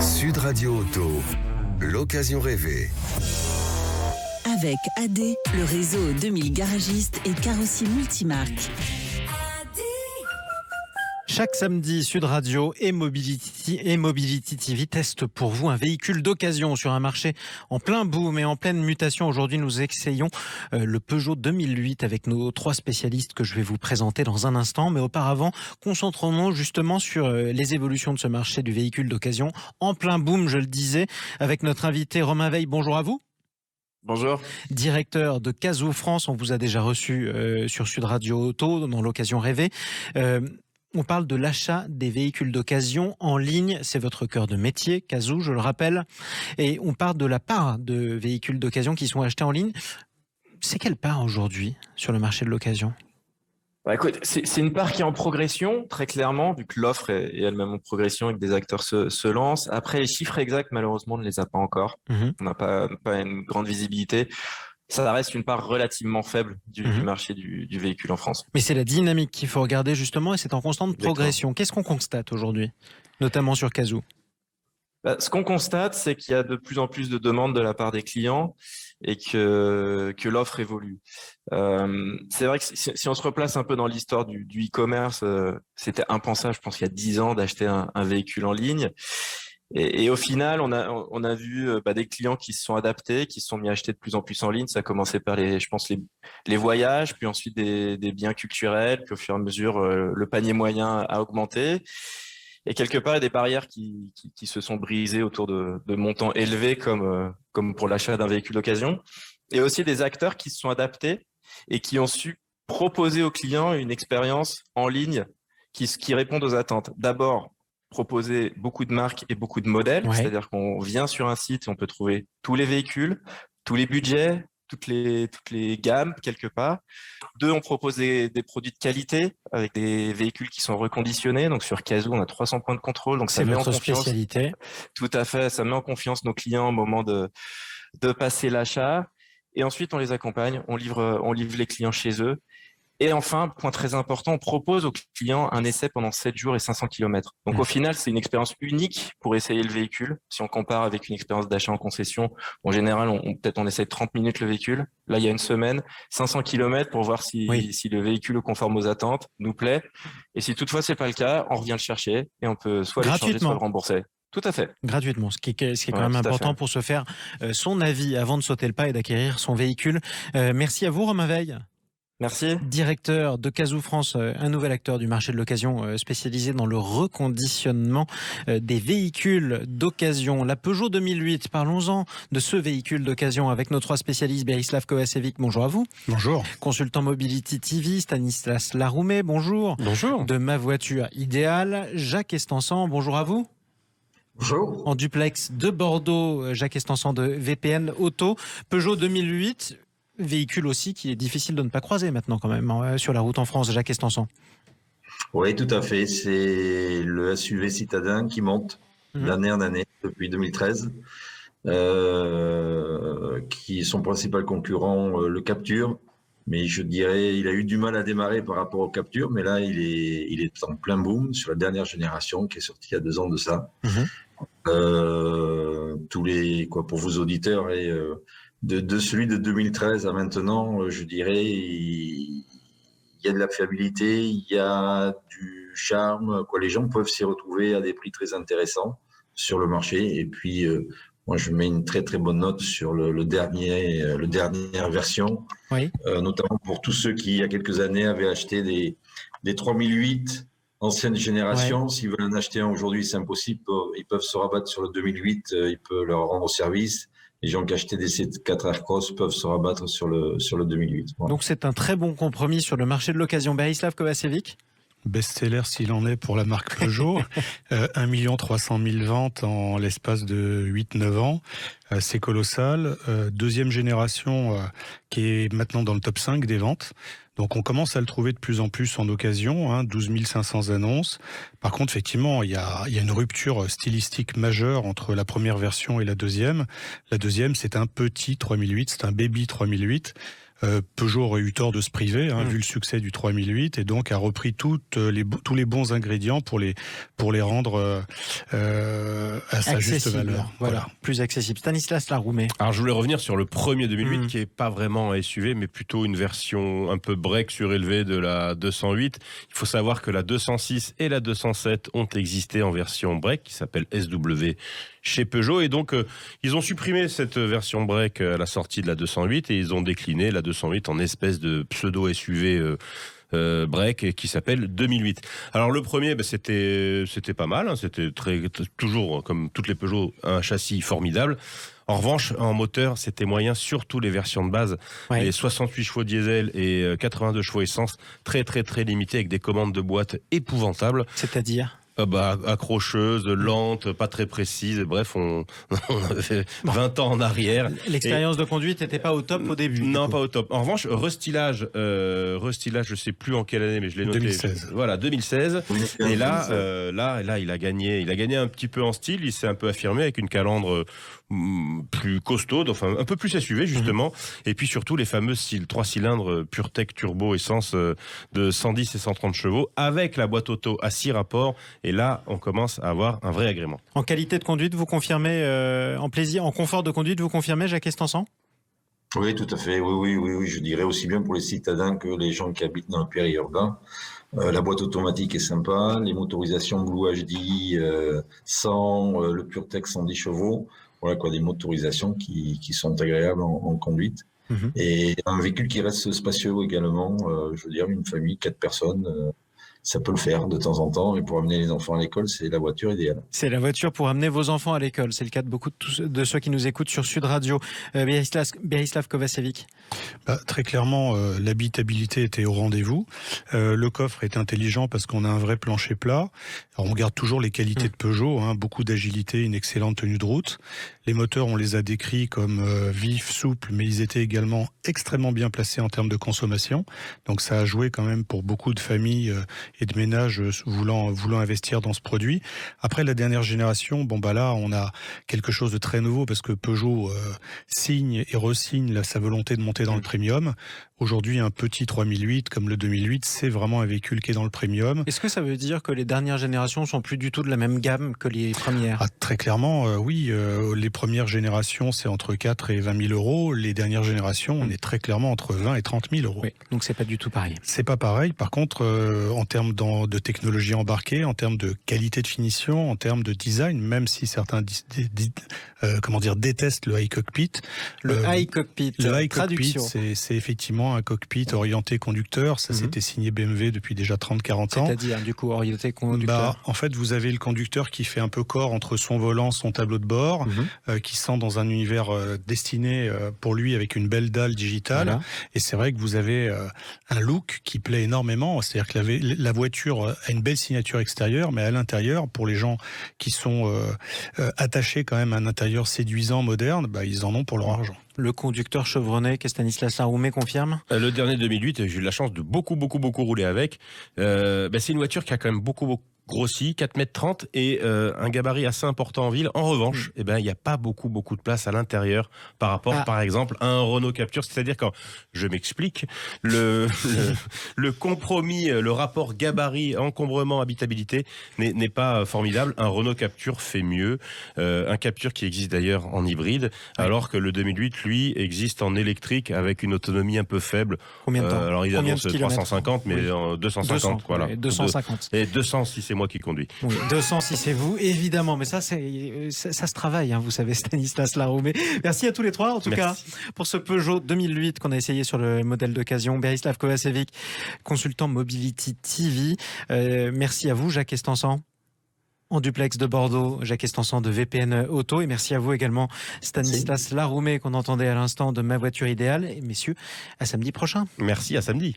Sud Radio Auto, l'occasion rêvée. Avec AD, le réseau 2000 garagistes et carrossiers multimarques. Chaque samedi, Sud Radio et Mobility TV testent pour vous un véhicule d'occasion sur un marché en plein boom et en pleine mutation. Aujourd'hui, nous essayons le Peugeot 2008 avec nos 3 spécialistes que je vais vous présenter dans un instant. Mais auparavant, concentrons-nous justement sur les évolutions de ce marché du véhicule d'occasion en plein boom, je le disais, avec notre invité Romain Veil. Bonjour à vous. Bonjour. Directeur de Cazoo France, on vous a déjà reçu sur Sud Radio Auto dans l'occasion rêvée. On parle de l'achat des véhicules d'occasion en ligne. C'est votre cœur de métier, Cazoo, je le rappelle. Et on parle de la part de véhicules d'occasion qui sont achetés en ligne. C'est quelle part aujourd'hui sur le marché de l'occasion ? Écoute, c'est une part qui est en progression, très clairement, vu que l'offre est elle-même en progression et que des acteurs se lancent. Après, les chiffres exacts, malheureusement, on ne les a pas encore. On n'a pas une grande visibilité. Ça reste une part relativement faible du marché du véhicule en France. Mais c'est la dynamique qu'il faut regarder justement et c'est en constante progression. Qu'est-ce qu'on constate aujourd'hui, notamment sur Cazoo ? Ce qu'on constate, c'est qu'il y a de plus en plus de demandes de la part des clients et que l'offre évolue. C'est vrai que si on se replace un peu dans l'histoire du e-commerce, c'était impensable, je pense, il y a 10 ans d'acheter un véhicule en ligne. Et au final, on a vu des clients qui se sont adaptés, qui se sont mis à acheter de plus en plus en ligne. Ça a commencé par les voyages, puis ensuite des biens culturels, puis au fur et à mesure, le panier moyen a augmenté. Et quelque part, il y a des barrières qui se sont brisées autour de montants élevés comme pour l'achat d'un véhicule d'occasion. Et aussi des acteurs qui se sont adaptés et qui ont su proposer aux clients une expérience en ligne qui répond aux attentes. D'abord, proposer beaucoup de marques et beaucoup de modèles, c'est-à-dire qu'on vient sur un site et on peut trouver tous les véhicules, tous les budgets, toutes les gammes quelque part. 2, on propose des produits de qualité avec des véhicules qui sont reconditionnés. Donc sur Cazoo, on a 300 points de contrôle. Donc ça met en confiance. Spécialité. Tout à fait, ça met en confiance nos clients au moment de passer l'achat. Et ensuite, on les accompagne, on livre les clients chez eux. Et enfin, point très important, on propose aux clients un essai pendant 7 jours et 500 km. Donc au final, c'est une expérience unique pour essayer le véhicule. Si on compare avec une expérience d'achat en concession, en général, on essaie 30 minutes le véhicule. Là, il y a une semaine, 500 km pour voir si le véhicule conforme aux attentes, nous plaît. Et si toutefois c'est pas le cas, on revient le chercher et on peut soit le changer, soit le rembourser. Tout à fait. Gratuitement, ce qui est quand même important pour se faire son avis avant de sauter le pas et d'acquérir son véhicule. Merci à vous, Romain Veil. Merci. Directeur de Cazoo France, un nouvel acteur du marché de l'occasion spécialisé dans le reconditionnement des véhicules d'occasion. La Peugeot 2008, parlons-en de ce véhicule d'occasion avec nos 3 spécialistes. Berislav Kovacevic, bonjour à vous. Bonjour. Consultant Mobility TV, Stanislas Laroumet, bonjour. Bonjour. De Ma Voiture Idéale, Jacques Estançon, bonjour à vous. Bonjour. En duplex de Bordeaux, Jacques Estançon de VPN Auto. Peugeot 2008, véhicule aussi qui est difficile de ne pas croiser maintenant quand même sur la route en France, Jacques Estançon. Oui, tout à fait. C'est le SUV citadin qui monte d'année en année depuis 2013. Qui est son principal concurrent, le Captur. Mais je dirais, il a eu du mal à démarrer par rapport au Captur, mais là, il est en plein boom sur la dernière génération qui est sortie il y a 2 ans de ça. Pour vos auditeurs et de celui de 2013 à maintenant, je dirais, il y a de la fiabilité, il y a du charme, les gens peuvent s'y retrouver à des prix très intéressants sur le marché. Et puis, moi, je mets une très très bonne note sur le dernière version, notamment pour tous ceux qui, il y a quelques années, avaient acheté des 3008 ancienne génération. S'ils veulent en acheter un aujourd'hui, c'est impossible. Ils peuvent se rabattre sur le 2008, il peut leur rendre service. Les gens qui achetaient des C4 Aircross peuvent se rabattre sur le 2008. Voilà. Donc c'est un très bon compromis sur le marché de l'occasion. Berislav Kovacevic. Best-seller s'il en est pour la marque Peugeot. 1 300 000 ventes en l'espace de 8-9 ans. C'est colossal. Deuxième génération qui est maintenant dans le top 5 des ventes. Donc on commence à le trouver de plus en plus en occasion, 12 500 annonces. Par contre, effectivement, il y a une rupture stylistique majeure entre la première version et la deuxième. La deuxième, c'est un petit 3008, c'est un baby 3008. Peugeot aurait eu tort de se priver, vu le succès du 3008, et donc a repris tous les bons ingrédients pour les rendre à sa juste valeur. Voilà, plus accessible. Stanislas Laroumet. Alors je voulais revenir sur le premier 2008 qui est pas vraiment un SUV mais plutôt une version un peu break surélevée de la 208. Il faut savoir que la 206 et la 207 ont existé en version break qui s'appelle SW chez Peugeot et donc ils ont supprimé cette version break à la sortie de la 208 et ils ont décliné la 208 en espèce de pseudo SUV break qui s'appelle 2008. Alors le premier, c'était pas mal, c'était toujours comme toutes les Peugeot un châssis formidable. En revanche, en moteur, c'était moyen, surtout les versions de base, les 68 chevaux diesel et 82 chevaux essence, très très très limités avec des commandes de boîte épouvantables. C'est-à-dire accrocheuse, lente, pas très précise. Bref, on avait 20 ans en arrière. L'expérience de conduite n'était pas au top au début. Non, pas au top. En revanche, restylage, je sais plus en quelle année, mais je l'ai noté. 2016. Voilà, 2016. Et là, il a gagné un petit peu en style. Il s'est un peu affirmé avec une calandre plus costaude, enfin un peu plus SUV justement. Et puis surtout les fameux 3 cylindres PureTech turbo essence de 110 et 130 chevaux avec la boîte auto à 6 rapports. Et là, on commence à avoir un vrai agrément. En qualité de conduite, vous confirmez, en confort de conduite, vous confirmez, Jacques Estançon ? Oui, tout à fait. Oui. Je dirais aussi bien pour les citadins que les gens qui habitent dans le périurbain. La boîte automatique est sympa. Les motorisations Blue HD 100, le PureTech 110 chevaux. Voilà quoi, des motorisations qui sont agréables en conduite. Et un véhicule qui reste spacieux également. Je veux dire, une famille, 4 personnes. Ça peut le faire de temps en temps, et pour amener les enfants à l'école, c'est la voiture idéale. C'est la voiture pour amener vos enfants à l'école. C'est le cas de beaucoup de ceux qui nous écoutent sur Sud Radio. Berislav Kovacevic. Très clairement, l'habitabilité était au rendez-vous. Le coffre est intelligent parce qu'on a un vrai plancher plat. Alors, on garde toujours les qualités de Peugeot, beaucoup d'agilité, une excellente tenue de route. Les moteurs, on les a décrits comme vifs, souples, mais ils étaient également extrêmement bien placés en termes de consommation. Donc ça a joué quand même pour beaucoup de familles et de ménages voulant investir dans ce produit. Après la dernière génération, là on a quelque chose de très nouveau parce que Peugeot signe et resigne sa volonté de monter dans le premium. Aujourd'hui, un petit 3008 comme le 2008, c'est vraiment un véhicule qui est dans le premium. Est-ce que ça veut dire que les dernières générations sont plus du tout de la même gamme que les premières ? Très clairement, oui. Les premières générations, c'est entre 4 et 20 000 euros. Les dernières générations, on est très clairement entre 20 et 30 000 euros. Oui, donc c'est pas du tout pareil. C'est pas pareil. Par contre, en termes de technologie embarquée, en termes de qualité de finition, en termes de design, même si certains détestent le iCockpit. Le iCockpit, traduction. C'est effectivement un cockpit orienté conducteur. Ça, c'était signé BMW depuis déjà 30-40 ans. C'est-à-dire, du coup, orienté conducteur en fait, vous avez le conducteur qui fait un peu corps entre son volant, son tableau de bord, qui sent dans un univers destiné pour lui avec une belle dalle digitale. Voilà. Et c'est vrai que vous avez un look qui plaît énormément. C'est-à-dire que la voiture a une belle signature extérieure, mais à l'intérieur, pour les gens qui sont attachés quand même à un intérieur séduisant, moderne, ils en ont pour leur argent. Le conducteur chevronné que Stanislas Laroumet confirme ? Le dernier 2008, j'ai eu la chance de beaucoup rouler avec. C'est une voiture qui a quand même beaucoup grossi, 4,30 m et un gabarit assez important en ville. En revanche, il n'y a pas beaucoup de place à l'intérieur par rapport, par exemple, à un Renault Captur. C'est-à-dire quand je m'explique, le compromis, le rapport gabarit, encombrement, habitabilité n'est pas formidable. Un Renault Captur fait mieux. Un Captur qui existe d'ailleurs en hybride, alors que le 2008, lui, existe en électrique avec une autonomie un peu faible. Combien de temps ? Alors ils annoncent 350, mais 250. Voilà. 250. Et 200 si c'est moi qui conduis. Oui, 200 si c'est vous, évidemment. Mais ça se travaille, vous savez, Stanislas Laroumet. Merci à tous les trois, en tout cas, pour ce Peugeot 2008 qu'on a essayé sur le modèle d'occasion. Berislav Kovacevic, consultant Mobility TV. Merci à vous, Jacques Estançon. En duplex de Bordeaux, Jacques Estançon de VPN Auto. Et merci à vous également, Stanislas Laroumet, qu'on entendait à l'instant de Ma Voiture Idéale. Et messieurs, à samedi prochain. Merci, à samedi.